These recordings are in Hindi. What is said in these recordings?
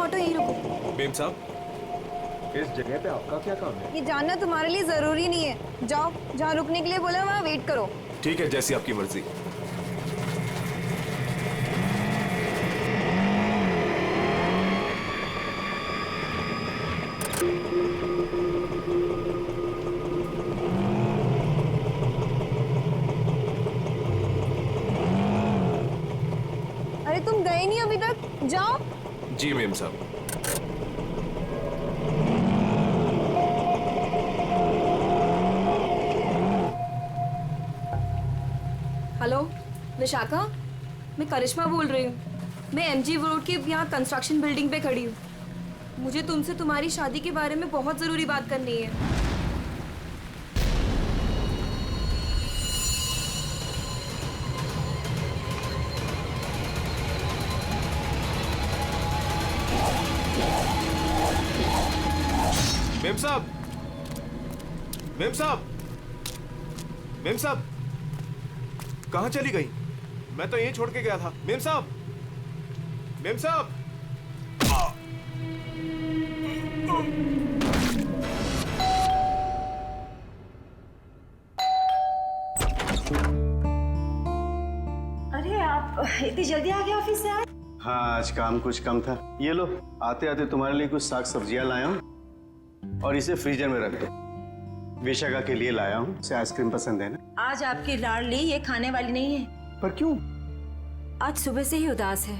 ऑटो यहीं रुको। मेम साहब, इस जगह पे आपका क्या काम है? ये जानना तुम्हारे लिए जरूरी नहीं है। जाओ, जहाँ रुकने के लिए बोला वहाँ वेट करो। ठीक है, जैसी आपकी मर्जी। अरे तुम गए नहीं अभी तक, जाओ। जी मेम साहब। हेलो विशाखा, मैं करिश्मा बोल रही हूँ। मैं एमजी रोड के यहाँ कंस्ट्रक्शन बिल्डिंग पे खड़ी हूँ। मुझे तुमसे तुम्हारी शादी के बारे में बहुत ज़रूरी बात करनी है। मेम साहब, मेम साहब, मेम साहब, कहाँ चली गई? मैं तो यहीं छोड़ के गया था। मेम साहब, मेम साहब। अरे आप इतनी जल्दी आ गए ऑफिस से? हाँ, आज काम कुछ कम था। ये लो, आते आते तुम्हारे लिए कुछ साग सब्जियां लाया हूँ और इसे फ्रीजर में रख दो। विशाखा के लिए लाया हूँ, उसे आइसक्रीम पसंद है ना? आज आपकी लाडली ये खाने वाली नहीं है। पर क्यों? आज सुबह से ही उदास है,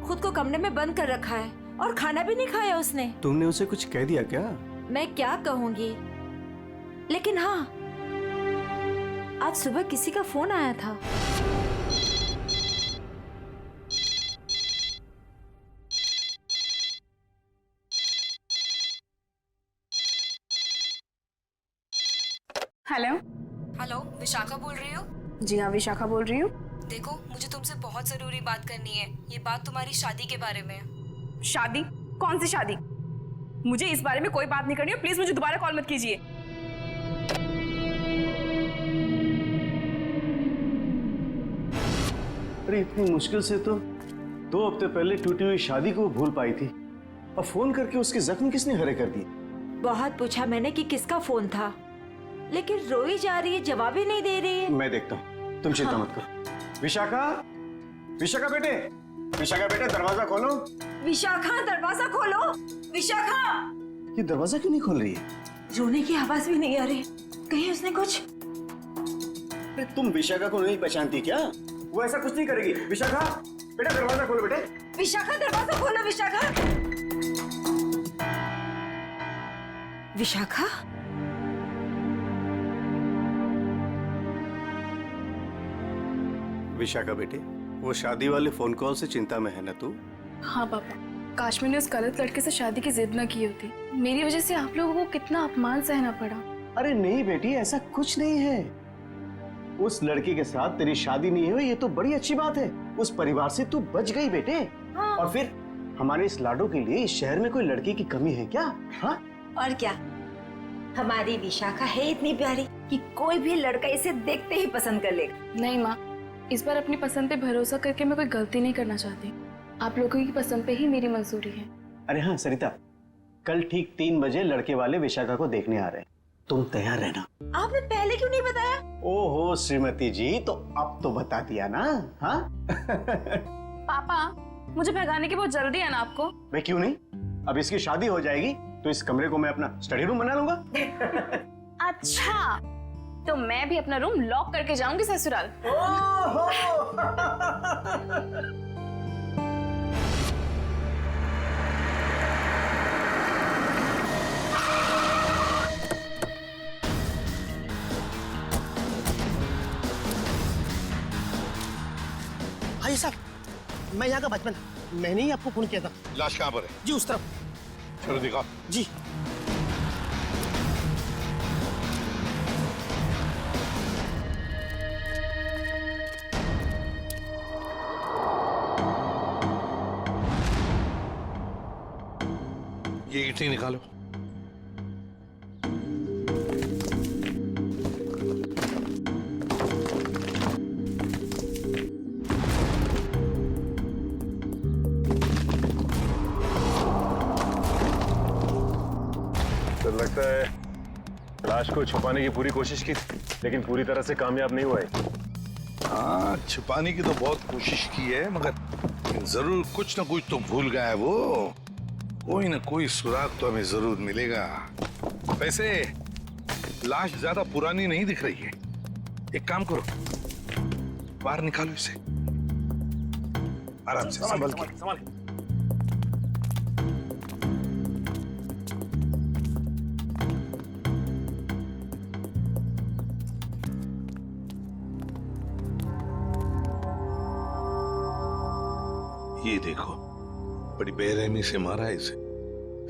खुद को कमरे में बंद कर रखा है और खाना भी नहीं खाया उसने। तुमने उसे कुछ कह दिया क्या? मैं क्या कहूंगी, लेकिन हाँ, आज सुबह किसी का फोन आया था। हेलो। हेलो, विशाखा बोल रही हो? जी हाँ, विशाखा बोल रही हूँ। देखो, मुझे तुमसे बहुत ज़रूरी बात करनी है। ये बात तुम्हारी शादी के बारे में है। शादी? कौन सी शादी? मुझे इस बारे में कोई बात नहीं करनी है। प्लीज मुझे दोबारा कॉल मत कीजिए। अरे इतनी मुश्किल से तो 2 हफ्ते पहले टूटी हुई शादी को भूल पाई थी, अब फोन करके उसके जख्म किसने हरे कर दिए? बहुत पूछा मैंने कि किसका फोन था, लेकिन रोई जा रही है, जवाब ही नहीं दे रही है। मैं देखता हूँ, तुम चिंता मत करो। विशाखा, विशाखा बेटे, विशाखा बेटे, दरवाजा खोलो। विशाखा, दरवाजा खोलो। विशाखा! ये दरवाजा क्यों नहीं खोल रही है? रोने की आवाज भी नहीं आ रही। कहीं उसने कुछ? अरे तुम विशाखा को नहीं पहचानती क्या? वो ऐसा कुछ नहीं करेगी। विशाखा बेटा, दरवाजा खोलो बेटे। विशाखा, दरवाजा खोलो। विशाखा! विशाखा? विशाखा बेटे, वो शादी वाले फोन कॉल से चिंता में है ना तू? हाँ पापा, काश मैंने उस गलत लड़के से शादी की जिद न की होती। मेरी वजह से आप लोगों को कितना अपमान सहना पड़ा। अरे नहीं बेटी, ऐसा कुछ नहीं है। उस लड़की के साथ तेरी शादी नहीं हुई, ये तो बड़ी अच्छी बात है। उस परिवार से तू बच गई बेटे। हाँ। और फिर हमारे इस लाडो के लिए इस शहर में कोई लड़की की कमी है क्या? हाँ? और क्या, हमारी विशाखा है इतनी प्यारी कि कोई भी लड़का इसे देखते ही पसंद कर लेगा। नहीं माँ, इस बार अपनी पसंद पे भरोसा करके मैं कोई गलती नहीं करना चाहती। आप लोगों की पसंद पे ही मेरी मंजूरी है। अरे हाँ सरिता, कल ठीक 3 बजे लड़के वाले विशाखा को देखने आ रहे हैं, तुम तैयार रहना। आपने पहले क्यों नहीं बताया? ओहो श्रीमती जी, तो अब तो बता दिया ना। हाँ? पापा, मुझे भगाने की बहुत जल्दी है ना आपको? मैं क्यों नहीं, अब इसकी शादी हो जाएगी तो इस कमरे को मैं अपना स्टडी रूम बना लूंगा। अच्छा, तो मैं भी अपना रूम लॉक करके जाऊंगी ससुराल। भाई साहब, मैं यहाँ का बचपन, मैंने ही आपको फोन किया था। लाश कहाँ पर है? जी उस तरफ। चलो दिखा। जी। ये ईंटें निकालो। लगता है लाश को छुपाने की पूरी कोशिश की, लेकिन पूरी तरह से कामयाब नहीं हुआ है। हाँ, छुपाने की तो बहुत कोशिश की है, मगर जरूर कुछ ना कुछ तो भूल गया है वो। कोई ना कोई सुराग तो हमें जरूर मिलेगा। वैसे लाश ज्यादा पुरानी नहीं दिख रही है। एक काम करो, बाहर निकालो इसे आराम से, संभल के। ये देखो, बड़ी बेरहमी से मारा है इसे।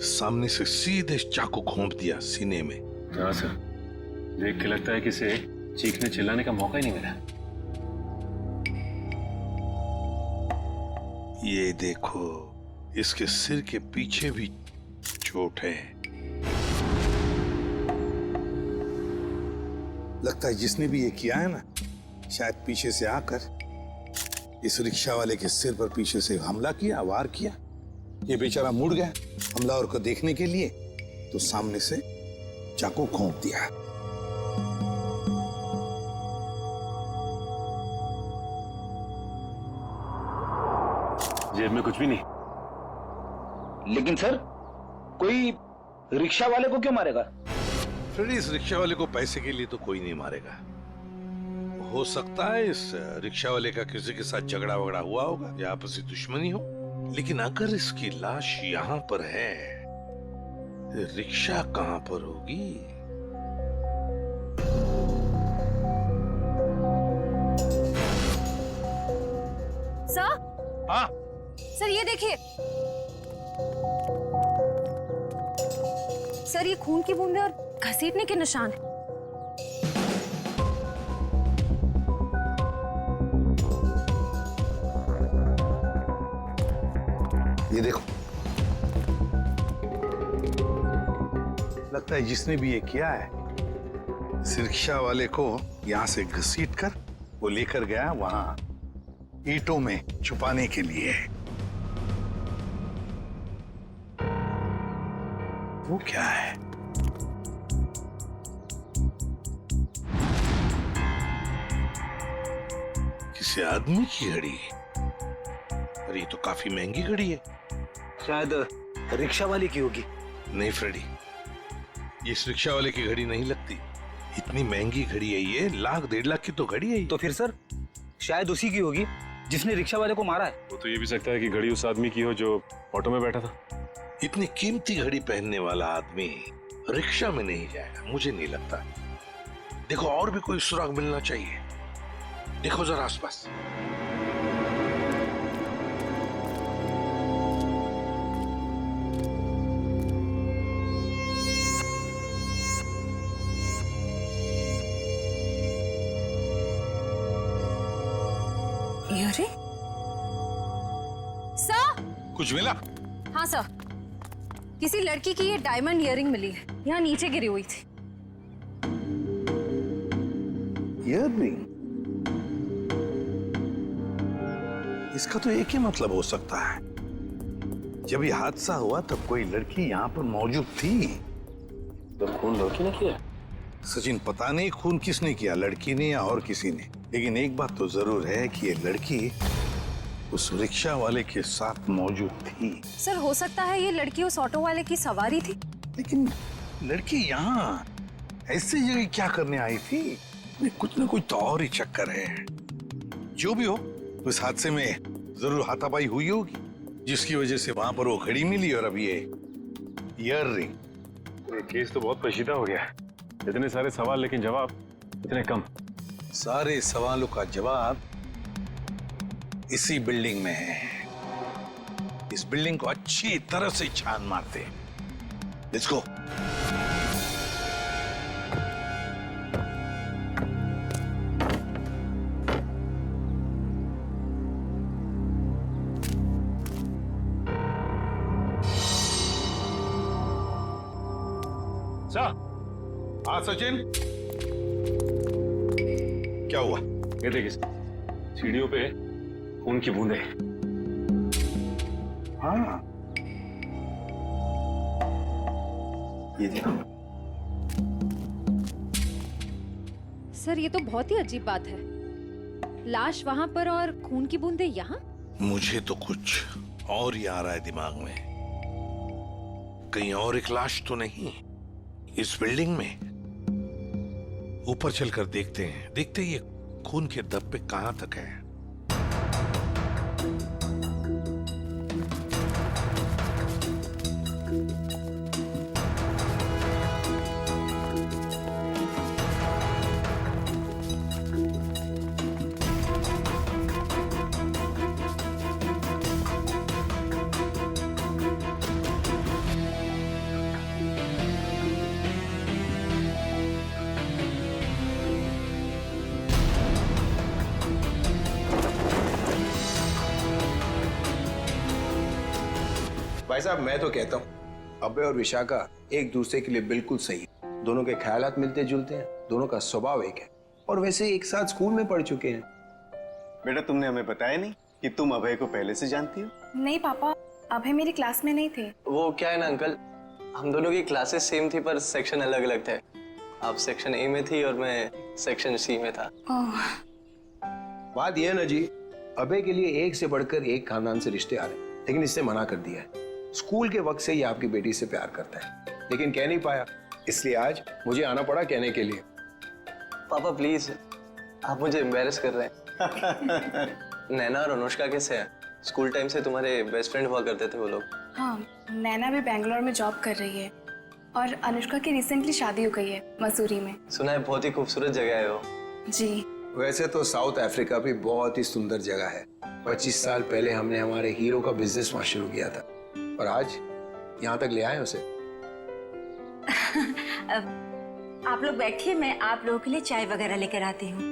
सामने से सीधे चाकू घोंप दिया सीने में। हाँ सर, देख के लगता है कि इसे चीखने चिल्लाने का मौका ही नहीं मिला। ये देखो, इसके सिर के पीछे भी चोट है। लगता है जिसने भी ये किया है ना, शायद पीछे से आकर इस रिक्शा वाले के सिर पर पीछे से हमला किया, वार किया। ये बेचारा मुड़ गया हमलावर को देखने के लिए, तो सामने से चाकू घोंप दिया। जेब में कुछ भी नहीं। लेकिन सर, कोई रिक्शा वाले को क्यों मारेगा? फिर इस रिक्शा वाले को पैसे के लिए तो कोई नहीं मारेगा। हो सकता है इस रिक्शा वाले का किसी के साथ झगड़ा वगड़ा हुआ होगा या आपसी दुश्मनी हो, लेकिन अगर इसकी लाश यहाँ पर है, रिक्शा कहाँ पर होगी? सर, हाँ सर ये देखिए सर, ये खून की बूंदें और घसीटने के निशान हैं। ये देखो, लगता है जिसने भी ये किया है, इस रिक्शा वाले को यहाँ से घसीट कर वो लेकर गया वहां ईंटों में छुपाने के लिए। वो क्या है? किसी आदमी की घड़ी? अरे ये तो काफी महंगी घड़ी है। शायद रिक्शा वाले की होगी। नहीं फ्रेडी, ये इस रिक्शा वाले की घड़ी नहीं लगती। इतनी महंगी घड़ी है ये, 1,00,000-1.5 लाख की तो घड़ी है ये। तो फिर सर, शायद उसी की होगी जिसने रिक्शा वाले को मारा है। वो तो ये भी सकता है कि घड़ी उस आदमी की हो जो ऑटो में बैठा था। इतनी कीमती घड़ी पहनने वाला आदमी रिक्शा में नहीं जाएगा, मुझे नहीं लगता। देखो, और भी कोई सुराग मिलना चाहिए। देखो जरा आसपास। अरे सर, कुछ मिला? हाँ सर, किसी लड़की की ये डायमंड इयररिंग मिली है, यहाँ नीचे गिरी हुई थी। इयररिंग? इसका तो एक ही मतलब हो सकता है, जब ये हादसा हुआ तब कोई लड़की यहाँ पर मौजूद थी। तो खून लड़की ने किया? सचिन, पता नहीं खून किसने किया, लड़की ने या और किसी ने, लेकिन एक बात तो जरूर है कि ये लड़की उस रिक्शा वाले के साथ मौजूद थी। सर, हो सकता है ये लड़की उस ऑटो वाले की सवारी थी। लेकिन लड़की यहाँ ऐसी जगह क्या करने आई थी? कुछ ना कुछ तो और ही चक्कर है। जो भी हो, उस हादसे में जरूर हाथापाई हुई होगी, जिसकी वजह से वहां पर वो घड़ी मिली और अब ये इयररिंग। ये केस तो बहुत पेचीदा हो गया। इतने सारे सवाल लेकिन जवाब इतने कम। सारे सवालों का जवाब इसी बिल्डिंग में है। इस बिल्डिंग को अच्छी तरह से छान मारते हैं। Let's go. हाँ सचिन, क्या हुआ? ये देखिए, सीढ़ियों पे खून की बूंदें। हाँ, ये देखो, सर ये तो बहुत ही अजीब बात है। लाश वहाँ पर और खून की बूंदें यहाँ। मुझे तो कुछ और ही आ रहा है दिमाग में। कहीं और एक लाश तो नहीं इस बिल्डिंग में? ऊपर चलकर देखते हैं, देखते ये खून के धब्बे कहां तक है। भाई साहब मैं तो कहता हूँ अभय और विशाखा एक दूसरे के लिए बिल्कुल सही है। दोनों के ख्यालात मिलते जुलते हैं, दोनों का स्वभाव एक है और वैसे एक साथ स्कूल में पढ़ चुके हैं। बेटा तुमने हमें बताया नहीं कि तुम अभय को पहले से जानती हो? नहीं पापा, अभय मेरी क्लास में नहीं थे। वो क्या है ना अंकल, हम दोनों की क्लासेस सेम थी पर सेक्शन अलग अलग थे। आप सेक्शन ए में थी और मैं सेक्शन सी में था। बात यह है ना जी, अभय के लिए एक से बढ़कर एक खानदान से रिश्ते आ रहे हैं, लेकिन इससे मना कर दिया है। स्कूल के वक्त से ये आपकी बेटी से प्यार करता है, लेकिन कह नहीं पाया, इसलिए आज मुझे आना पड़ा कहने के लिए। पापा प्लीज, आप मुझे एम्बैरेस कर रहे हैं। नैना और अनुष्का कैसे हैं? स्कूल टाइम से तुम्हारे बेस्ट फ्रेंड हुआ करते थे वो लोग। हाँ, नैना भी बेंगलोर में जॉब कर रही है और अनुष्का की रिसेंटली शादी हो गई है मसूरी में। सुना है बहुत ही खूबसूरत जगह है वो। जी। वैसे तो साउथ अफ्रीका भी बहुत ही सुंदर जगह है। 25 साल पहले हमने हमारे हीरो का बिजनेस वहां शुरू किया था और आज यहाँ तक ले आए उसे। आप लोग बैठिए, मैं आप लोगों के लिए चाय वगैरह लेकर आती हूँ।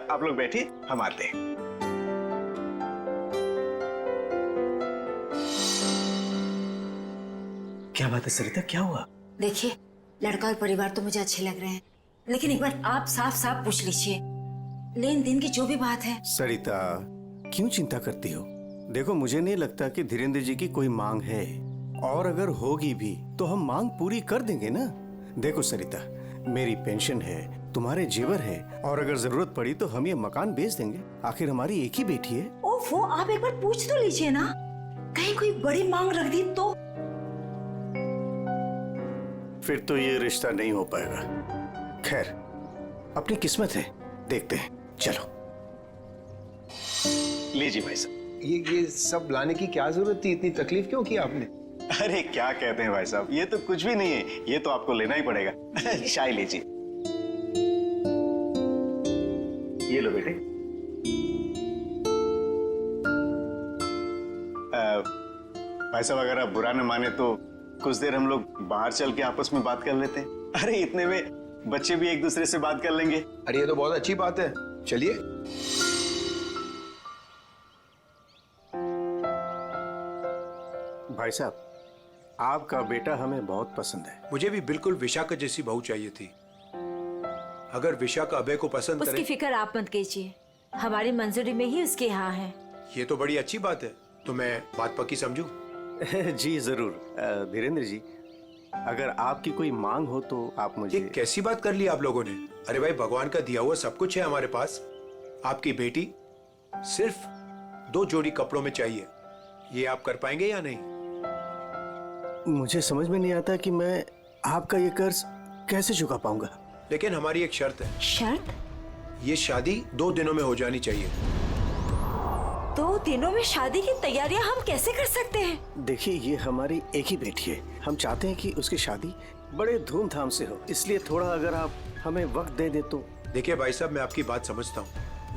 आप लोग बैठिए, हम आते हैं। क्या बात है सरिता, क्या हुआ? देखिए, लड़का और परिवार तो मुझे अच्छे लग रहे हैं, लेकिन एक बार आप साफ साफ पूछ लीजिए, लेन देन की जो भी बात है। सरिता क्यों चिंता करती हो? देखो मुझे नहीं लगता कि धीरेन्द्र जी की कोई मांग है, और अगर होगी भी तो हम मांग पूरी कर देंगे ना। देखो सरिता, मेरी पेंशन है, तुम्हारे जेवर है, और अगर जरूरत पड़ी तो हम ये मकान बेच देंगे। आखिर हमारी एक ही बेटी है। ओफो, आप एक बार पूछ तो लीजिए ना, कहीं कोई बड़ी मांग रख दी तो। फिर तो ये रिश्ता नहीं हो पाएगा। खैर, अपनी किस्मत है, देखते हैं। चलो लीजिए भाई साहब। ये सब लाने की क्या जरूरत थी? इतनी तकलीफ क्यों की आपने? अरे क्या कहते हैं भाई साहब, ये तो कुछ भी नहीं है, ये तो आपको लेना ही पड़ेगा। चाय लीजिए। ये लो बेटे। भाई साहब अगर आप बुरा न माने तो कुछ देर हम लोग बाहर चल के आपस में बात कर लेते हैं। अरे इतने में बच्चे भी एक दूसरे से बात कर लेंगे। अरे ये तो बहुत अच्छी बात है, चलिए। भाई साहब, आपका बेटा हमें बहुत पसंद है। मुझे भी बिल्कुल विशाखा जैसी बहू चाहिए थी। अगर विशाखा अभय को पसंद करे। उसकी फिक्र आप मत कीजिए, हमारी मंजूरी में ही उसके यहाँ है। ये तो बड़ी अच्छी बात है, तो मैं बात पक्की समझूं? जी जरूर। धीरेन्द्र जी, अगर आपकी कोई मांग हो तो आप मुझे। ये कैसी बात कर ली आप लोगों ने? अरे भाई, भगवान का दिया हुआ सब कुछ है हमारे पास। आपकी बेटी सिर्फ 2 जोड़ी कपड़ों में चाहिए, ये आप कर पाएंगे या नहीं? मुझे समझ में नहीं आता कि मैं आपका ये कर्ज कैसे चुका पाऊंगा। लेकिन हमारी एक शर्त है। शर्त? ये शादी 2 दिनों में हो जानी चाहिए। 2 दिनों में शादी की तैयारियां हम कैसे कर सकते हैं? देखिए, ये हमारी एक ही बेटी है, हम चाहते हैं कि उसकी शादी बड़े धूमधाम से हो, इसलिए थोड़ा अगर आप हमें वक्त दे दे तो। देखिए भाई साहब, मैं आपकी बात समझता हूँ,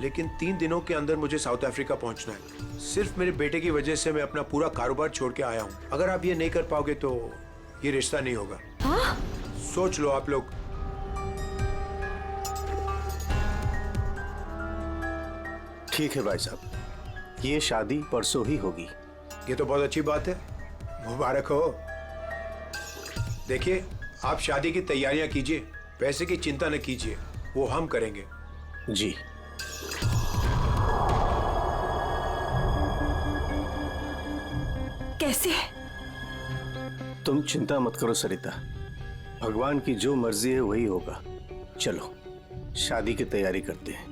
लेकिन 3 दिनों के अंदर मुझे साउथ अफ्रीका पहुंचना है। सिर्फ मेरे बेटे की वजह से मैं अपना पूरा कारोबार छोड़ के आया हूँ। अगर आप ये नहीं कर पाओगे तो ये रिश्ता नहीं होगा। हाँ? सोच लो आप लोग। ठीक है भाई साहब, ये शादी परसों ही होगी। ये तो बहुत अच्छी बात है, मुबारक हो। देखिए, आप शादी की तैयारियां कीजिए, पैसे की चिंता न कीजिए, वो हम करेंगे। जी। कैसे? तुम चिंता मत करो सरिता, भगवान की जो मर्जी है वही होगा। चलो शादी की तैयारी करते हैं।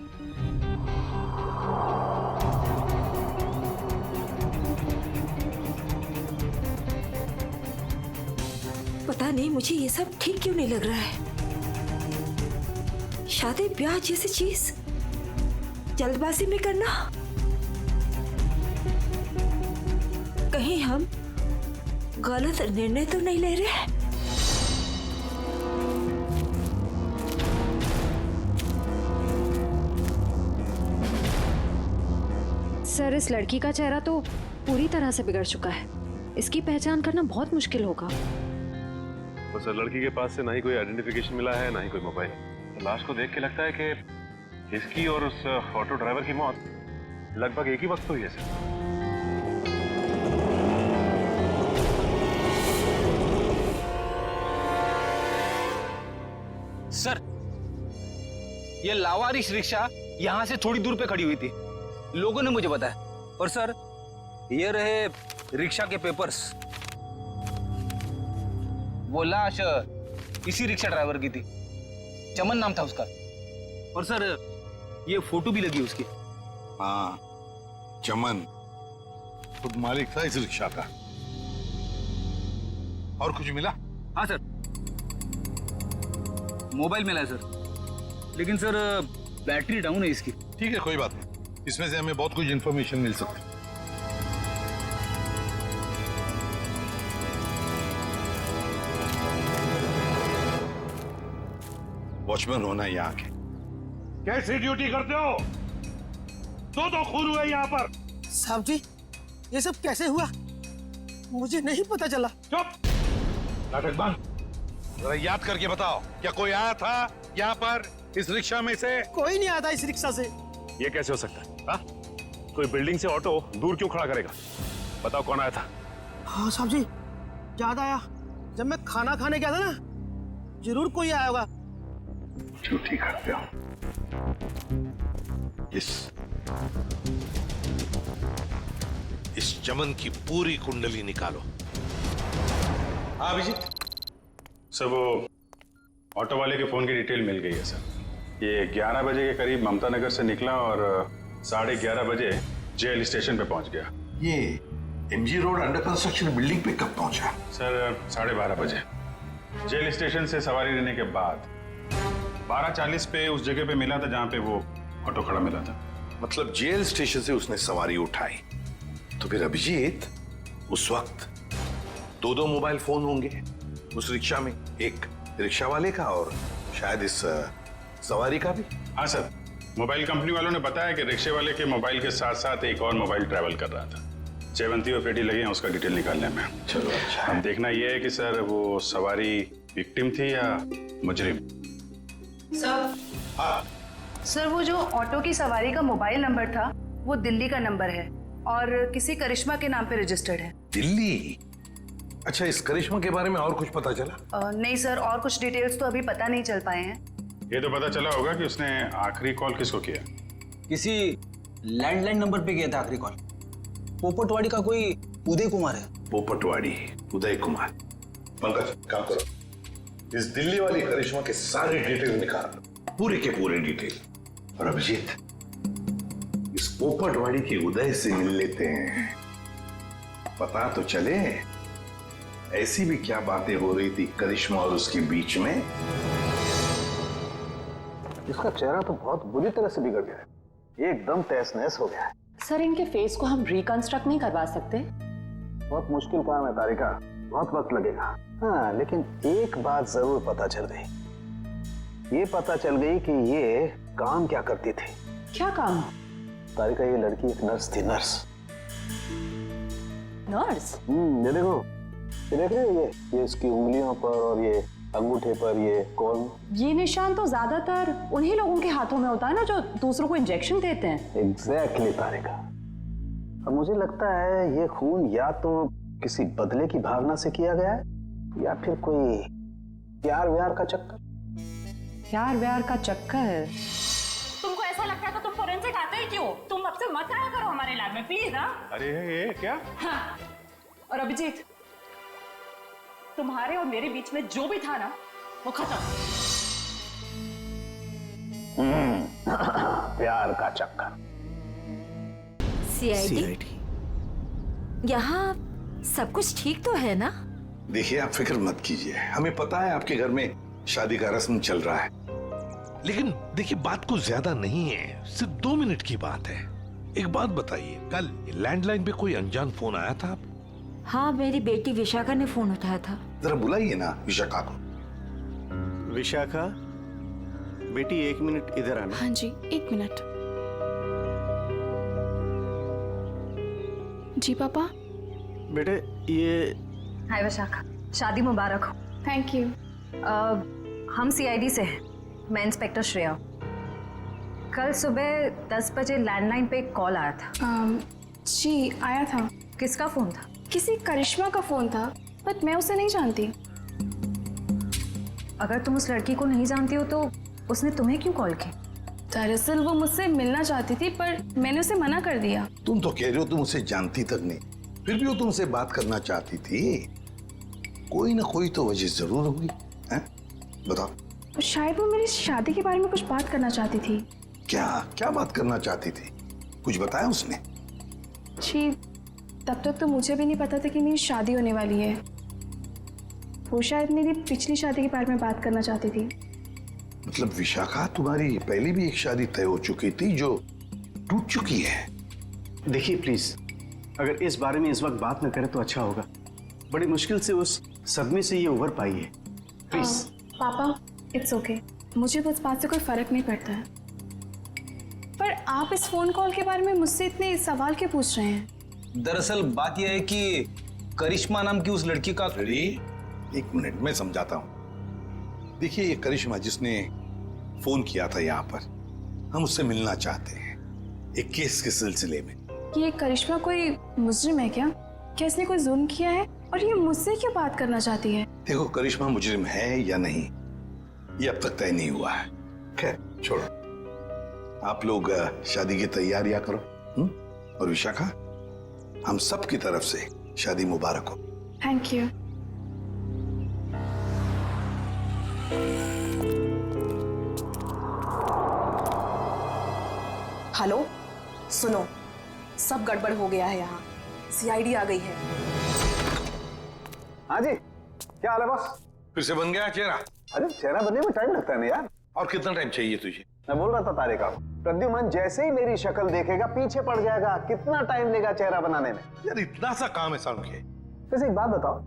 पता नहीं मुझे ये सब ठीक क्यों नहीं लग रहा है। शादी ब्याह जैसी चीज जल्दबाजी में करना, कहीं हम गलत निर्णय तो नहीं ले रहे? सर, इस लड़की का चेहरा तो पूरी तरह से बिगड़ चुका है। इसकी पहचान करना बहुत मुश्किल होगा। तो सर लड़की के पास से ना ही कोई आइडेंटिफिकेशन मिला है ना ही कोई मोबाइल। तो लाश को देख के लगता है कि इसकी और उस ऑटो ड्राइवर की मौत लगभग एक ही वक्त हुई है सर। सर, ये लावारिश रिक्शा यहाँ से थोड़ी दूर पे खड़ी हुई थी, लोगों ने मुझे बताया। और सर, ये रहे रिक्शा के पेपर्स। वो लाश इसी रिक्शा ड्राइवर की थी, चमन नाम था उसका। और सर, ये फोटो भी लगी उसकी। हाँ, चमन खुद मालिक था इस रिक्शा का। और कुछ मिला? हाँ सर, मोबाइल मिला है सर, लेकिन सर बैटरी डाउन है इसकी। ठीक है, कोई बात नहीं, इसमें से हमें बहुत कुछ इंफॉर्मेशन मिल सकती है। वॉचमैन होना यहाँ के। कैसी ड्यूटी करते हो? दो खून हुए यहाँ पर। साहब जी, ये सब कैसे हुआ? मुझे नहीं पता चला। चुप, नाटक बंद। जरा याद करके बताओ, क्या कोई आया था यहाँ पर इस रिक्शा में से? कोई नहीं आया था इस रिक्शा से। ये कैसे हो सकता है? हाँ? कोई बिल्डिंग से ऑटो दूर क्यों खड़ा करेगा? बताओ कौन आया था? हाँ साहब जी, याद आया, जब मैं खाना खाने गया था ना, जरूर कोई आया होगा। झूठी करते हो। इस चमन की पूरी कुंडली निकालो। हाँ अभिजीत सर, वो ऑटो वाले के फोन की डिटेल मिल गई है सर। ये 11 बजे के करीब ममता नगर से निकला और 11:30 बजे जेल स्टेशन पे पहुंच गया। ये MG road under construction building पे कब पहुंचा? सर 12:30 बजे। जेल स्टेशन से सवारी लेने के बाद 12:40 पे उस जगह पे मिला था जहां पे वो ऑटो खड़ा मिला था। मतलब जेल स्टेशन से उसने सवारी उठाई, तो फिर अभिजीत उस वक्त दो मोबाइल फोन होंगे उस रिक्शा में, एक रिक्शा वाले का और शायद इस सवारी का भी। हाँ सर, मोबाइल कंपनी वालों ने बताया कि रिक्शे वाले के मोबाइल के साथ साथ एक और मोबाइल ट्रैवल कर रहा था। जयवंती और पेटी लगे हैं उसका डिटेल निकालने में। चलो अच्छा। अब देखना यह है कि सर वो सवारी विक्टिम थी या मुजरिम। सर, हाँ सर वो जो ऑटो की सवारी का मोबाइल नंबर था वो दिल्ली का नंबर है और किसी करिश्मा के नाम पे रजिस्टर्ड है। दिल्ली? अच्छा, इस करिश्मा के बारे में और कुछ पता चला? नहीं सर, और कुछ डिटेल्स तो अभी पता नहीं चल पाए हैं। ये तो पता चला होगा कि उसने आखिरी कॉल किसको किया। किसी लैंडलाइन नंबर पे किया था आखिरी कॉल। पोपटवाड़ी का कोई उदय कुमार है। पोपटवाड़ी उदय कुमार। पंकज काम करो, इस दिल्ली वाली करिश्मा के सारे डिटेल निकाल, पूरे के पूरे डिटेल। और अभिजीत, इस पोपटवाड़ी के उदय से मिल लेते हैं, पता तो चले ऐसी भी क्या बातें हो रही थी करिश्मा और उसके बीच में। इसका चेहरा तो बहुत बुरी तरह से बिगड़ गया है, एकदम तहस नहस हो गया है। सर, इनके फेस को हम रिकंस्ट्रक्ट नहीं करवा सकते? बहुत मुश्किल काम है तारिका, बहुत वक्त लगेगा। हाँ, लेकिन एक बात जरूर पता चल गई। ये पता चल गई कि ये काम क्या करती थी। क्या काम? तारिका, ये लड़की एक नर्स थी। नर्स? ये देखो, ये देख रहे हो, ये इसकी उंगलियों पर और ये अंगूठे पर ये कौन? ये निशान तो ज्यादातर उन्हीं लोगों के हाथों में होता है ना जो दूसरों को इंजेक्शन देते हैं। एग्जैक्टली तारिका। अब मुझे लगता है ये खून या तो किसी बदले की भावना से किया गया है या फिर कोई प्यार व्यार का चक्कर। प्यार व्यार का चक्कर? तुमको ऐसा लगता है तो तुम फोरेंसिक आते ही क्यों? तुम अब से मत आया करो हमारे लैब में प्लीज। ना अरे ये क्या? हाँ। और अभिजीत, तुम्हारे और मेरे बीच में जो भी था ना वो खत्म। प्यार का चक्कर। सीआईडी? यहाँ सब कुछ ठीक तो है ना? देखिए, आप फिक्र मत कीजिए, हमें पता है आपके घर में शादी का रस्म चल रहा है, लेकिन देखिए बात कुछ ज्यादा नहीं है, सिर्फ 2 मिनट की बात है। एक बात बताइए, कल लैंडलाइन पे कोई अनजान फोन आया था? हाँ, मेरी बेटी विशाखा ने फोन उठाया था। जरा बुलाइए ना विशाखा को। विशाखा बेटी 1 मिनट इधर आना। हाँ जी, 1 मिनट। जी पापा। बेटे ये हाय विशाखा, शादी मुबारक हो। Thank you. हम सीआईडी से हैं, मैं इंस्पेक्टर श्रेया। कल सुबह 10 बजे लैंडलाइन पे एक कॉल आया था। जी आया था। किसका फोन था? किसी करिश्मा का फोन था, बट मैं उसे नहीं जानती। अगर तुम उस लड़की को नहीं जानती हो तो उसने तुम्हें क्यों कॉल की? दरअसल वो मुझसे मिलना चाहती थी, पर मैंने उसे मना कर दिया। तुम तो कह रहे हो तुम उसे जानती तक नहीं, फिर भी वो तुमसे बात करना चाहती थी। कोई ना कोई तो वजह जरूर होगी, हैं? बताओ। शायद वो मेरी शादी के बारे में कुछ बात करना चाहती थी। क्या क्या बात करना चाहती थी? कुछ बताया उसने? जी, तब तक तो मुझे भी नहीं पता था कि मेरी शादी होने वाली है। वो शायद मेरी पिछली शादी के बारे में बात करना चाहती थी। मतलब विशाखा, तुम्हारी पहले भी एक शादी तय हो चुकी थी जो टूट चुकी है। देखिए प्लीज, अगर इस बारे में इस वक्त बात न करें तो अच्छा होगा। बड़ी मुश्किल से उस सदमे से ये उभर पाई है। प्लीज। पापा, इट्स ओके, मुझे उस बात से कोई फर्क नहीं पड़ता है। पर आप इस फोन कॉल के बारे में मुझसे इतने सवाल क्यों पूछ रहे हैं? दरअसल बात यह है कि करिश्मा नाम की उस लड़की का। एक मिनट में समझाता हूँ। देखिए, ये करिश्मा जिसने फोन किया था यहाँ पर, हम उससे मिलना चाहते हैं एक केस के सिलसिले में। ये करिश्मा कोई मुजरिम है क्या? क्या इसने कोई जुल्म किया है और ये मुझसे क्यों बात करना चाहती है? देखो, करिश्मा मुजरिम है या नहीं ये अब तक तय नहीं हुआ है। खैर छोड़ो, आप लोग शादी की तैयारियां करो। और विशाखा, हम सब की तरफ से शादी मुबारक हो। Thank you. हेलो, सुनो, सब गड़बड़ हो गया है यहाँ। सीआईडी आ गई है। हाँ जी, क्या हाल है बॉस? फिर से बन गया चेहरा? अरे चेहरा बनने में टाइम लगता है ना यार। और कितना टाइम चाहिए तुझे? मैं बोल रहा था तारिका, प्रद्युमन जैसे ही मेरी शक्ल देखेगा पीछे पड़ जाएगा। कितना टाइम लेगा चेहरा बनाने में? यार इतना सा काम है साउंड के। वैसे एक बात बताओ,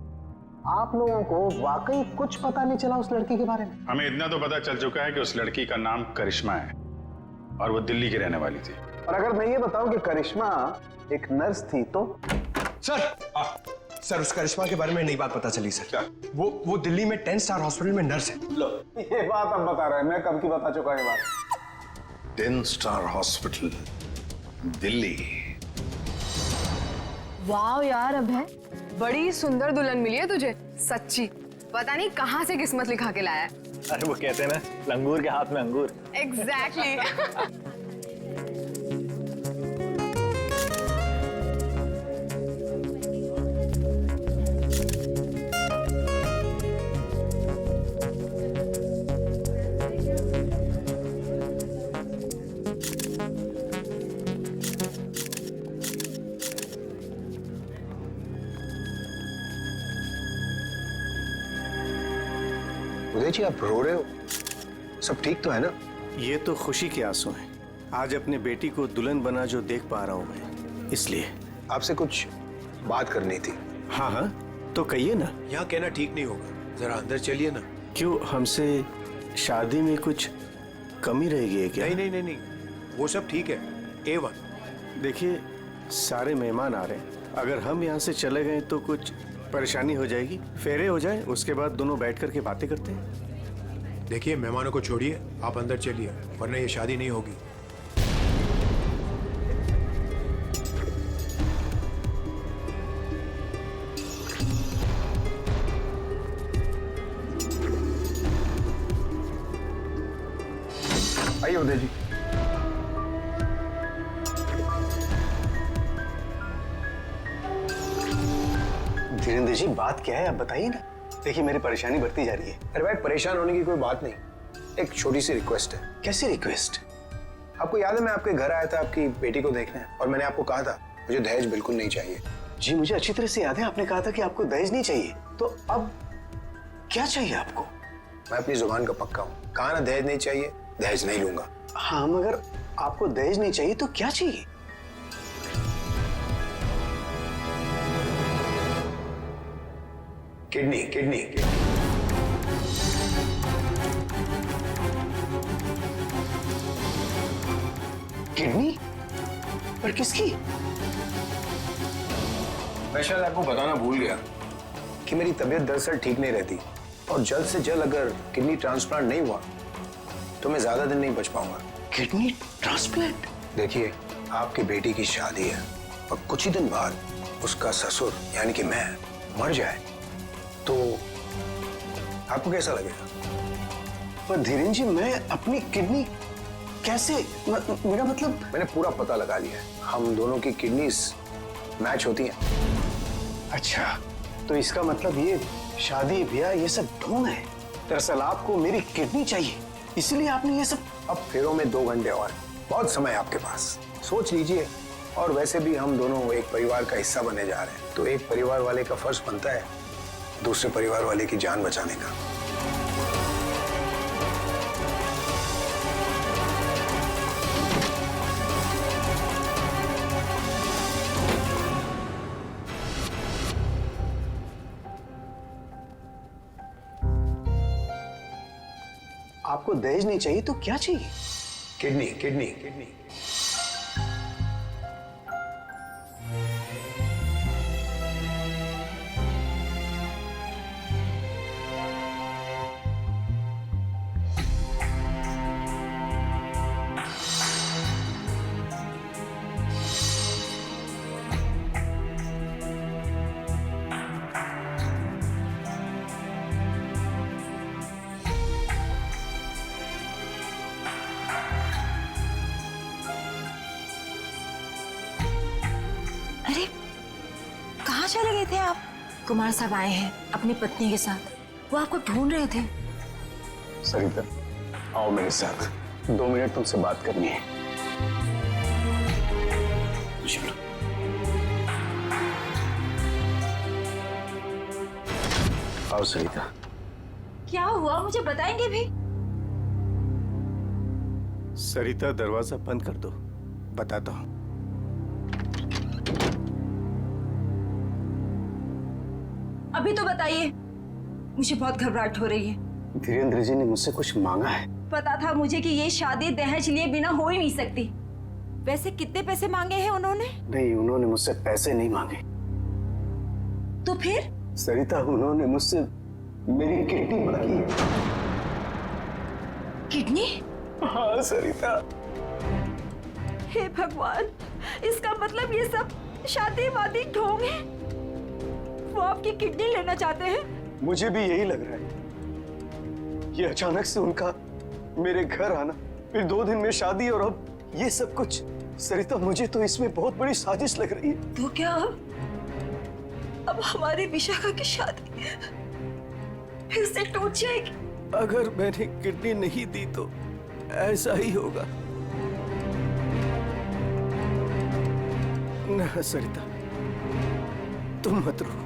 आप लोगों को वाकई कुछ पता नहीं चला उस लड़की के बारे में? हमें इतना तो पता चल चुका है कि उस लड़की का नाम करिश्मा है और वो दिल्ली की रहने वाली थी। और अगर मैं ये बताऊं कि करिश्मा एक नर्स थी तो? सर, उस करिश्मा के बारे में नई बात पता चली सर। क्या? वो दिल्ली में 10 स्टार हॉस्पिटल में नर्स है। लो, ये बात अब बता रहे हैं, मैं कब की बता चुका ये बात। 10 स्टार हॉस्पिटल, दिल्ली। वाह यार, अभय, बड़ी सुंदर दुल्हन मिली है तुझे, सच्ची। पता नहीं कहाँ से किस्मत लिखा के लाया है। अरे वो कहते हैं ना, लंगूर के हाथ में अंगूर। एग्जैक्टली। उदय जी, आप रो रहे हो? सब ठीक तो है ना? ये तो खुशी के आंसू हैं। आज अपने बेटी को दुल्हन बना जो देख पा रहा हूं मैं, इसलिए। आपसे कुछ बात करनी थी। हाँ हाँ, तो कहिए ना। यहाँ कहना ठीक नहीं होगा, जरा अंदर चलिए ना। क्यों, हमसे शादी में कुछ कमी रहेगी है क्या? नहीं, वो सब ठीक है, A1। देखिए, सारे मेहमान आ रहे हैं, अगर हम यहाँ से चले गए तो कुछ परेशानी हो जाएगी। फेरे हो जाए, उसके बाद दोनों बैठ करके बातें करते हैं। देखिए, मेहमानों को छोड़िए, आप अंदर चलिए, वरना ये शादी नहीं होगी। आइए उदय जी। धीरेन्द्र जी, बात क्या है आप बताइए ना। देखिए, मेरी परेशानी बढ़ती जा रही है। अरे भाई, परेशान होने की कोई बात नहीं। एक छोटी सी रिक्वेस्ट है। कैसी रिक्वेस्ट? आपको याद है मैं आपके घर आया था आपकी बेटी को देखने, और मैंने आपको कहा था मुझे दहेज बिल्कुल नहीं चाहिए। जी मुझे अच्छी तरह से याद है, आपने कहा था कि आपको दहेज नहीं चाहिए। तो अब क्या चाहिए आपको? मैं अपनी जुबान का पक्का हूँ, कहा ना दहेज नहीं चाहिए, दहेज नहीं लूंगा। हाँ मगर आपको दहेज नहीं चाहिए तो क्या चाहिए? Kidney kidney kidney? पर किसकी? मैं शायद आपको बताना भूल गया कि मेरी तबीयत दरअसल ठीक नहीं रहती, और जल्द से जल्द अगर किडनी ट्रांसप्लांट नहीं हुआ तो मैं ज्यादा दिन नहीं बच पाऊंगा। Kidney transplant? देखिए, आपकी बेटी की शादी है और कुछ ही दिन बाद उसका ससुर यानी कि मैं मर जाए तो आपको कैसा लगेगा? पर धीरेन्द्र जी, मैं अपनी किडनी कैसे, मेरा मतलब। मैंने पूरा पता लगा लिया है, हम दोनों की किडनीज मैच होती हैं। अच्छा, तो इसका मतलब ये शादी ब्याह ये सब ढोंग है। दरअसल आपको मेरी किडनी चाहिए, इसलिए आपने ये सब। अब फेरों में 2 घंटे और, बहुत समय आपके पास, सोच लीजिए। और वैसे भी हम दोनों एक परिवार का हिस्सा बनने जा रहे हैं, तो एक परिवार वाले का फर्ज बनता है दूसरे परिवार वाले की जान बचाने का। आपको दहेज नहीं चाहिए तो क्या चाहिए? Kidney kidney kidney. अरे कहाँ चले गए थे आप? कुमार साहब आए हैं अपनी पत्नी के साथ, वो आपको ढूंढ रहे थे। सरिता, आओ मेरे साथ, 2 मिनट तुमसे बात करनी है। चलो। आओ सरिता। क्या हुआ, मुझे बताएंगे भी? सरिता, दरवाजा बंद कर दो, बताता हूँ। अभी तो बताइए, मुझे बहुत घबराहट हो रही है। धीरेन्द्र जी ने मुझसे कुछ मांगा है। पता था मुझे कि ये शादी दहेज लिए बिना हो ही नहीं सकती। वैसे कितने पैसे मांगे हैं उन्होंने? नहीं, उन्होंने मुझसे पैसे नहीं मांगे। तो फिर? सरिता, उन्होंने मुझसे मेरी किडनी मांगी है। किडनी? हाँ सरिता। हे भगवान, इसका मतलब ये सब शादी वादी ढोंग है। वो आपकी किडनी लेना चाहते हैं? मुझे भी यही लग रहा है। ये अचानक से उनका मेरे घर आना, फिर 2 दिन में शादी, और अब ये सब कुछ। सरिता, मुझे तो इसमें बहुत बड़ी साजिश लग रही है। तो क्या अब हमारी विशाखा की शादी फिर से टूट जाएगी? अगर मैंने किडनी नहीं दी तो ऐसा ही होगा। ना सरिता, तुम मत रो।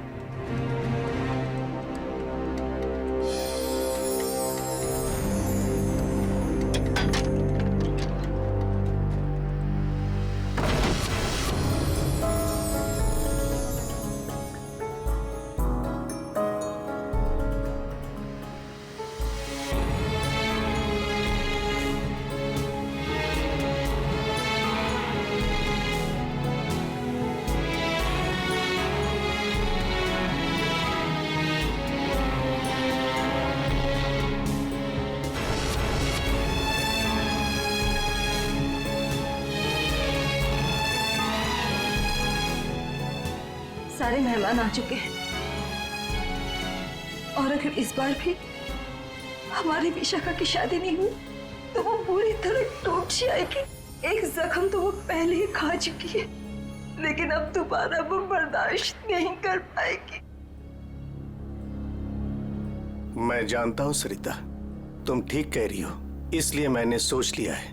सारे मेहमान आ चुके हैं, और अगर इस बार भी हमारी विशाखा की शादी नहीं हुई तो वो पूरी तरह टूट जाएगी। एक जख्म तो वो पहले ही खा चुकी है, लेकिन अब दोबारा वो बर्दाश्त नहीं कर पाएगी। मैं जानता हूं सरिता, तुम ठीक कह रही हो, इसलिए मैंने सोच लिया है,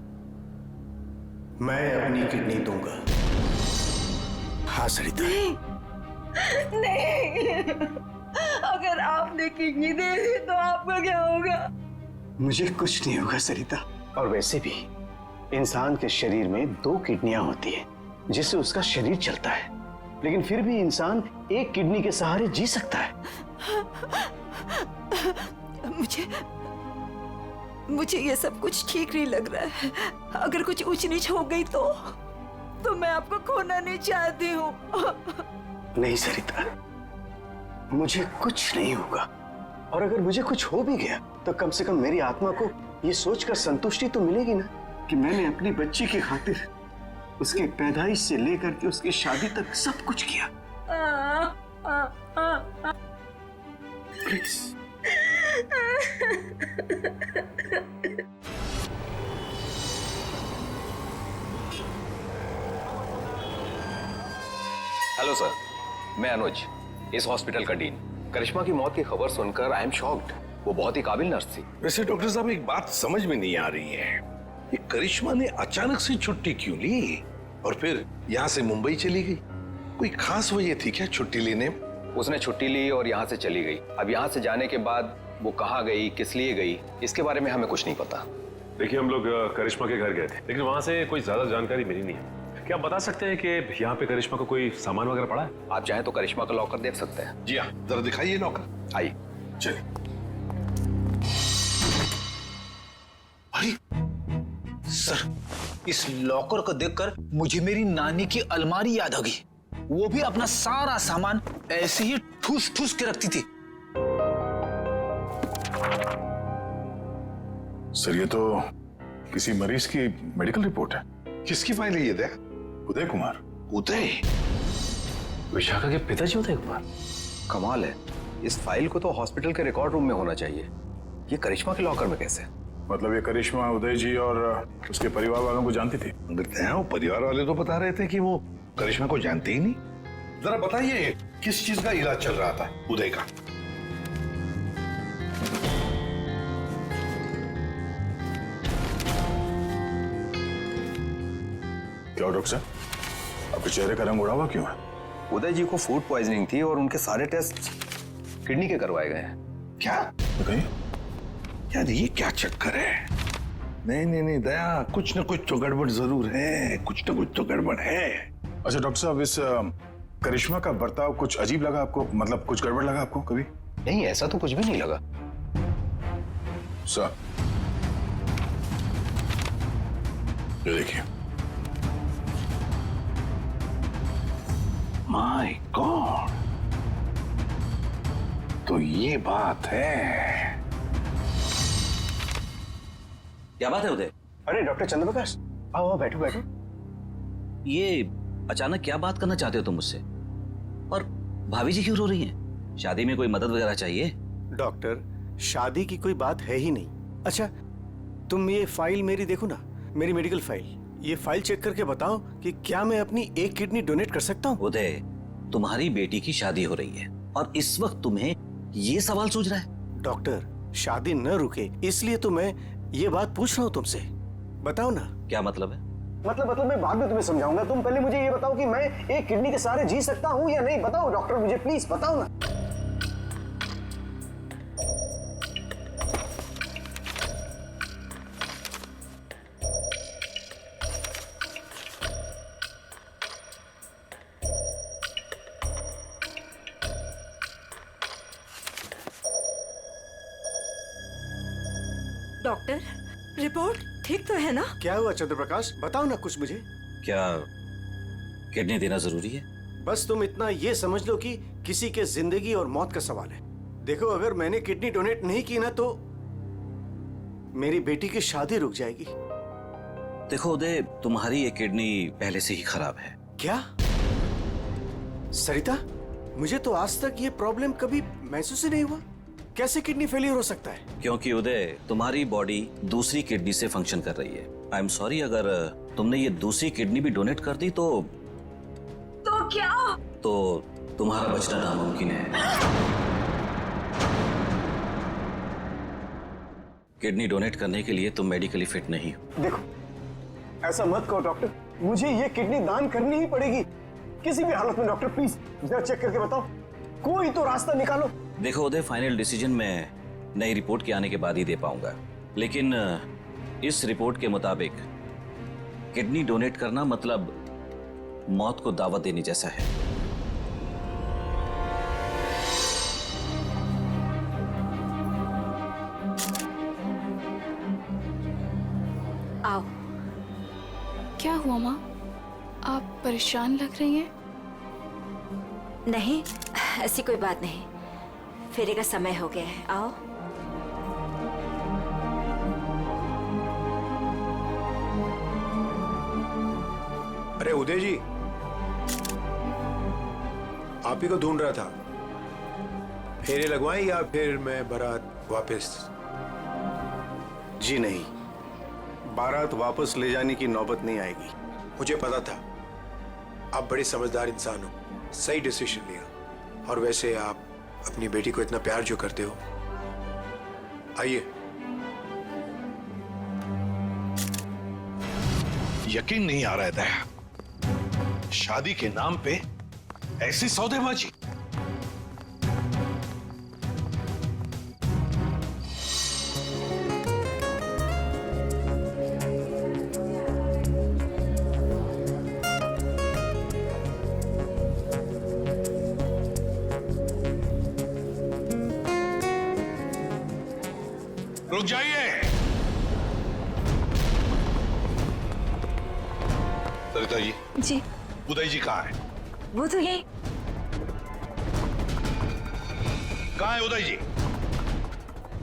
मैं अपनी किडनी दूंगा। हाँ सरिता। नहीं, अगर आपने किडनी दे दी तो आपका क्या होगा? मुझे कुछ नहीं होगा सरिता। और वैसे भी इंसान के शरीर में 2 किडनियां होती है जिससे उसका शरीर चलता है, लेकिन फिर भी इंसान एक किडनी के सहारे जी सकता है। मुझे ये सब कुछ ठीक नहीं लग रहा है। अगर कुछ ऊंच नीच हो गई तो मैं आपको खोना नहीं चाहती हूँ। नहीं सरिता, मुझे कुछ नहीं होगा, और अगर मुझे कुछ हो भी गया तो कम से कम मेरी आत्मा को ये सोचकर संतुष्टि तो मिलेगी ना कि मैंने अपनी बच्ची की खातिर उसके पैदाइश से लेकर के उसकी शादी तक सब कुछ किया। प्लीज। हेलो सर, मैं अनुज, इस हॉस्पिटल का डीन। करिश्मा की मौत की खबर सुनकर आई एम शॉक्ड। वो बहुत ही काबिल नर्स थी। वैसे डॉक्टर साहब, एक बात समझ में नहीं आ रही है, ये करिश्मा ने अचानक से छुट्टी क्यों ली और फिर यहाँ से मुंबई चली गई? कोई खास वजह थी क्या छुट्टी लेने में? उसने छुट्टी ली और यहाँ से चली गई। अब यहाँ से जाने के बाद वो कहाँ गई, किस लिए गई, इसके बारे में हमें कुछ नहीं पता। देखिए, हम लोग करिश्मा के घर गए थे, लेकिन वहाँ से कोई ज्यादा जानकारी मिली नहीं है। क्या आप बता सकते हैं कि यहाँ पे करिश्मा को कोई सामान वगैरह पड़ा है? आप चाहें तो करिश्मा का लॉकर देख सकते हैं। जी हाँ, जरा दिखाइए लॉकर। आइए। चलिए। अरे सर, इस लॉकर को देखकर मुझे मेरी नानी की अलमारी याद आ गई। वो भी अपना सारा सामान ऐसे ही ठूस ठूस के रखती थी। सर, ये तो किसी मरीज की मेडिकल रिपोर्ट है। किसकी फाइल है ये? दे उदय कुमार। उदय? विशाखा के पिताजी उदय कुमार? कमाल है, इस फाइल को तो हॉस्पिटल के रिकॉर्ड रूम में होना चाहिए। ये करिश्मा के लॉकर में कैसे? मतलब ये करिश्मा उदय जी और उसके परिवार वालों को जानती थी? वो परिवार वाले तो बता रहे थे कि वो करिश्मा को जानते ही नहीं। जरा बताइए, किस चीज का इलाज चल रहा था उदय का? क्या डॉक्टर साहब, आपके चेहरे का रंग उड़ा हुआ क्यों है? उदय जी को फूड पॉइजनिंग थी और उनके सारे टेस्ट किडनी के करवाए गए हैं। क्या? यार ये क्या चक्कर है? नहीं नहीं नहीं दया, कुछ न कुछ तो गड़बड़ जरूर है, कुछ न कुछ तो गड़बड़ है। अच्छा डॉक्टर साहब, इस करिश्मा का बर्ताव कुछ अजीब लगा आपको? मतलब कुछ गड़बड़ लगा आपको कभी? नहीं, ऐसा तो कुछ भी नहीं लगा। सर, ये देखिए। माय गॉड, तो ये बात है। क्या बात है उदय? अरे डॉक्टर चंद्रप्रकाश, आओ बैठो बैठो। ये अचानक क्या बात करना चाहते हो तुम मुझसे? और भाभी जी क्यों रो रही हैं? शादी में कोई मदद वगैरह चाहिए? डॉक्टर, शादी की कोई बात है ही नहीं। अच्छा, तुम ये फाइल मेरी देखो ना, मेरी मेडिकल फाइल। ये फाइल चेक करके बताओ कि क्या मैं अपनी एक किडनी डोनेट कर सकता हूँ? उदय, तुम्हारी बेटी की शादी हो रही है और इस वक्त तुम्हें ये सवाल सूझ रहा है? डॉक्टर, शादी न रुके इसलिए तो मैं ये बात पूछ रहा हूँ तुमसे। बताओ ना। क्या मतलब है? मतलब मैं बाद में तुम्हें समझाऊंगा। तुम पहले मुझे ये बताओ कि मैं एक किडनी के सहारे जी सकता हूँ या नहीं। बताओ डॉक्टर, मुझे प्लीज बताओ ना। डॉक्टर, रिपोर्ट ठीक तो है ना? क्या हुआ चंद्रप्रकाश, बताओ ना कुछ मुझे। क्या किडनी देना जरूरी है? बस तुम इतना ये समझ लो कि किसी के जिंदगी और मौत का सवाल है। देखो, अगर मैंने किडनी डोनेट नहीं की ना तो मेरी बेटी की शादी रुक जाएगी। देखो उदय, तुम्हारी ये किडनी पहले से ही खराब है। क्या? सरिता, मुझे तो आज तक ये प्रॉब्लम कभी महसूस ही नहीं हुआ। कैसे किडनी फेलियर हो सकता है? क्योंकि उदय, तुम्हारी बॉडी दूसरी किडनी से फंक्शन कर रही है। आई एम सॉरी, अगर तुमने ये दूसरी किडनी भी डोनेट कर दी तो क्या? तो तुम्हारा बचना नामुमकिन है। किडनी डोनेट करने के लिए तुम मेडिकली फिट नहीं हो। देखो, ऐसा मत कहो डॉक्टर, मुझे ये किडनी दान करनी ही पड़ेगी किसी भी हालत में। डॉक्टर प्लीज जरा चेक करके बताओ, कोई तो रास्ता निकालो। देखो उदय, फाइनल डिसीजन मैं नई रिपोर्ट के आने के बाद ही दे पाऊंगा, लेकिन इस रिपोर्ट के मुताबिक किडनी डोनेट करना मतलब मौत को दावत देने जैसा है। आओ। क्या हुआ माँ? आप परेशान लग रही हैं। नहीं, ऐसी कोई बात नहीं। फेरे का समय हो गया है, आओ। अरे उदय जी, आप ही को ढूंढ रहा था। फेरे लगवाएं या फिर मैं बारात वापस? जी नहीं, बारात वापस ले जाने की नौबत नहीं आएगी। मुझे पता था आप बड़े समझदार इंसान हो, सही डिसीजन लिया। और वैसे आप अपनी बेटी को इतना प्यार जो करते हो, आइए। यकीन नहीं आ रहा है दया, शादी के नाम पे ऐसी सौदेबाजी। रुक जाइए। सरिता जी, उदय जी कहाँ है? वो तो यही। कहाँ है उदय जी?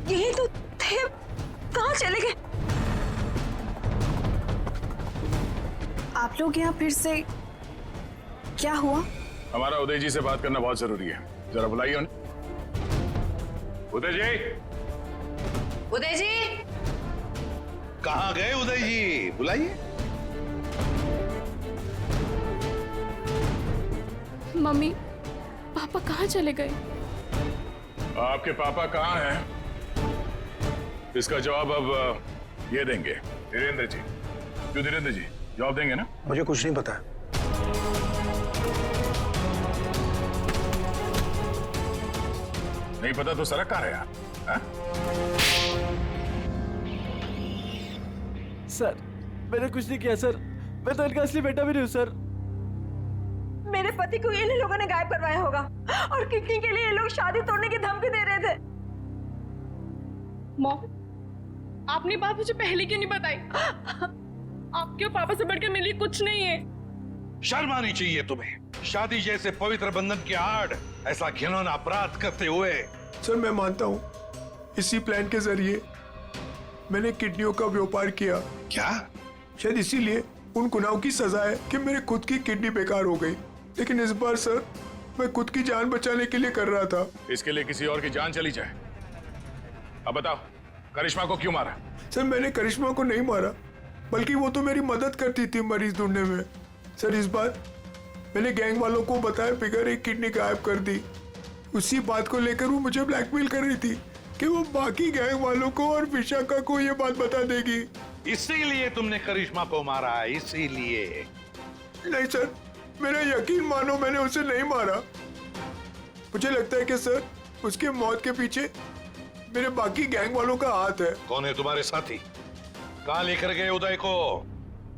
यही तो थे, कहाँ चले गए? आप लोग यहाँ फिर से, क्या हुआ? हमारा उदय जी से बात करना बहुत जरूरी है, जरा बुलाइए उन्हें। उदय जी! उदय जी! कहाँ गए उदय जी? बुलाइए। मम्मी, पापा कहाँ चले गए? आपके पापा कहाँ हैं? इसका जवाब अब ये देंगे धीरेन्द्र जी। क्यों धीरेन्द्र जी, जवाब देंगे ना? मुझे कुछ नहीं पता। नहीं पता तो सड़क कहाँ है यार? सर, मैंने कुछ नहीं किया सर, मैं तो इनका असली बेटा भी नहीं हूँ सर। मेरे पति को इन लोगों ने गायब करवाया होगा और किडनी के लिए ये लोग शादी तोड़ने की धमकी दे रहे थे। मॉम, आपने बात मुझे पहले क्यों नहीं बताई? आपके और पापा से बढ़कर मेरे लिए कुछ नहीं है। शर्म आनी चाहिए तुम्हें। शादी जैसे पवित्र बंधन के आड़ ऐसा घिनौना अपराध करते हुए। सर मैं मानता हूँ, इसी प्लान के जरिए मैंने किडनियों का व्यापार किया। क्या? शायद इसीलिए उन गुनाहों की सजा है कि मेरे खुद की किडनी बेकार हो गई। लेकिन इस बार सर, मैं खुद की जान बचाने के लिए कर रहा था। इसके लिए किसी और की जान चली जाए। अब बताओ, करिश्मा को क्यों मारा? सर मैंने करिश्मा को नहीं मारा, बल्कि वो तो मेरी मदद करती थी मरीज ढूंढने में। सर इस बार मैंने गैंग वालों को बताया बिगैर एक किडनी गायब कर दी। उसी बात को लेकर वो मुझे ब्लैकमेल कर रही थी कि वो बाकी गैंग वालों को और विशाखा को ये बात बता देगी। इसीलिए तुमने करिश्मा को मारा? इसीलिए? नहीं सर, मेरा यकीन मानो, मैंने उसे नहीं मारा। मुझे लगता है कि सर, उसके मौत के पीछे मेरे बाकी गैंग वालों का हाथ है। कौन है तुम्हारे साथी? कहाँ लेकर गए उदय को?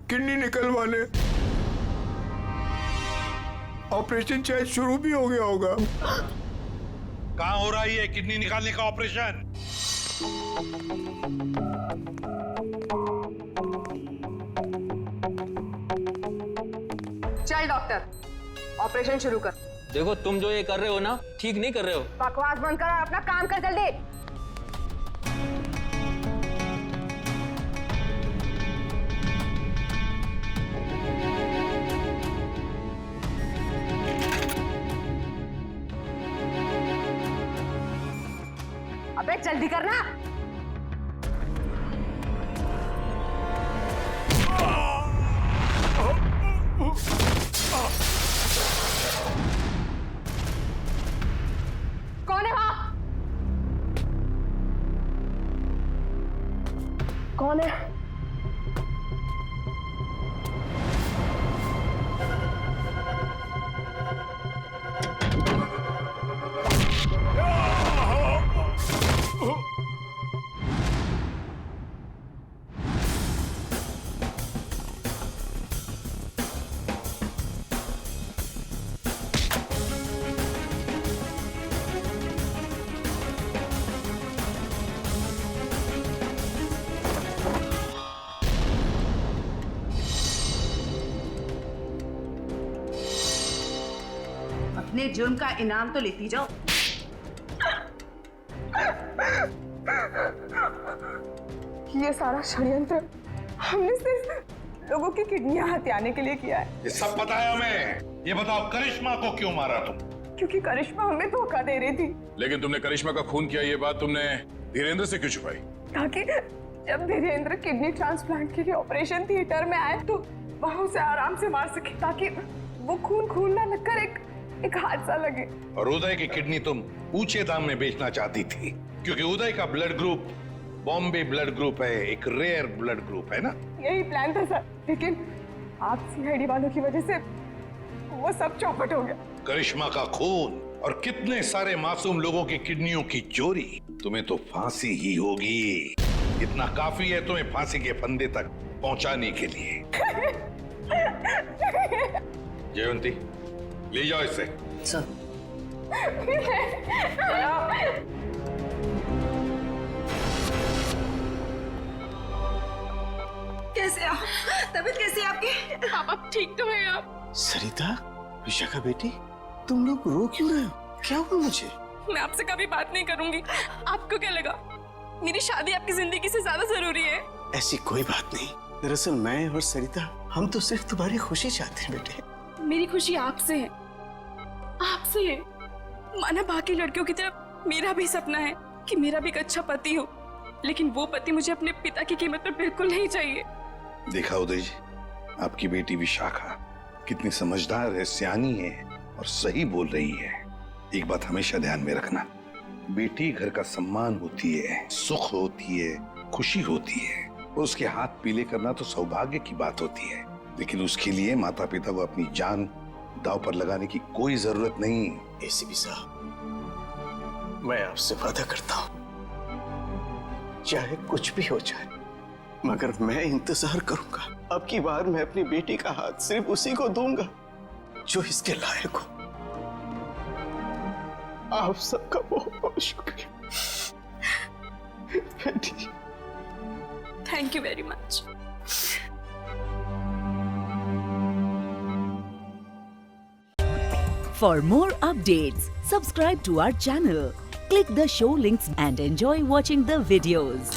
किडनी निकलवाने। ऑपरेशन शायद शुरू भी हो गया होगा। कहाँ हो रहा है ये किडनी निकालने का ऑपरेशन? चल डॉक्टर, ऑपरेशन शुरू कर। देखो तुम जो ये कर रहे हो ना, ठीक नहीं कर रहे हो। बकवास बंद कर और अपना काम कर जल्दी। अबे जल्दी करना। कौन है वहां? अपने जुर्म का इनाम तो लेती जाओ। ये सारा षड्यंत्र हमने सिर्फ लोगों की किडनियां हथियाने के लिए किया है। ये सब पता है हमें। ये बताओ करिश्मा को क्यों मारा तुम? क्योंकि करिश्मा हमें धोखा दे रही थी। लेकिन तुमने करिश्मा का खून किया, ये बात तुमने धीरेन्द्र से क्यों छुपाई? ताकि जब धीरेन्द्र किडनी ट्रांसप्लांट के लिए ऑपरेशन थिएटर में आए तो वह उसे आराम से मार सके, ताकि वो खून ना लगकर एक हादसा लगे। और उदय की किडनी तुम ऊंचे दाम में बेचना चाहती थी, क्योंकि उदय का blood group Bombay blood group है, एक रेयर ब्लड ग्रुप है ना? यही प्लान था सर, लेकिन आप सीआईडी वालों की वजह से वो सब चौपट हो गया। करिश्मा का खून और कितने सारे मासूम लोगों की किडनियों की चोरी, तुम्हें तो फांसी ही होगी। इतना काफी है तुम्हें फांसी के फंदे तक पहुंचाने के लिए। जयवंती, ले जाओ इसे। सर। कैसे आप? तबीयत कैसी है आपकी? पापा ठीक तो है आप? सरिता, विशाखा बेटी, तुम लोग रो क्यों रहे हो? क्या हुआ मुझे? मैं आपसे कभी बात नहीं करूंगी। आपको क्या लगा मेरी शादी आपकी जिंदगी से ज्यादा जरूरी है? ऐसी कोई बात नहीं। दरअसल मैं और सरिता, हम तो सिर्फ तुम्हारी खुशी चाहते हैं बेटे। मेरी खुशी आपसे है, आपसे है। माना बाकी लड़कियों की तरह मेरा भी सपना है कि मेरा भी एक अच्छा पति हो, लेकिन वो पति मुझे अपने पिता की कीमत पर बिल्कुल नहीं चाहिए। देखा उदय जी, आपकी बेटी विशाखा कितनी समझदार है, सियानी है और सही बोल रही है। एक बात हमेशा ध्यान में रखना, बेटी घर का सम्मान होती है, सुख होती है, खुशी होती है। और उसके हाथ पीले करना तो सौभाग्य की बात होती है, लेकिन उसके लिए माता पिता को अपनी जान दांव पर लगाने की कोई जरूरत नहीं। एसीपी साहब, मैं आपसे वादा करता हूं, चाहे कुछ भी हो जाए, मगर मैं इंतजार करूंगा। अब की बार मैं अपनी बेटी का हाथ सिर्फ उसी को दूंगा जो इसके लायक हो। आप सबका बहुत बहुत शुक्रिया बेटी। Thank you very much. For more updates, subscribe to our channel, click the show links and enjoy watching the videos.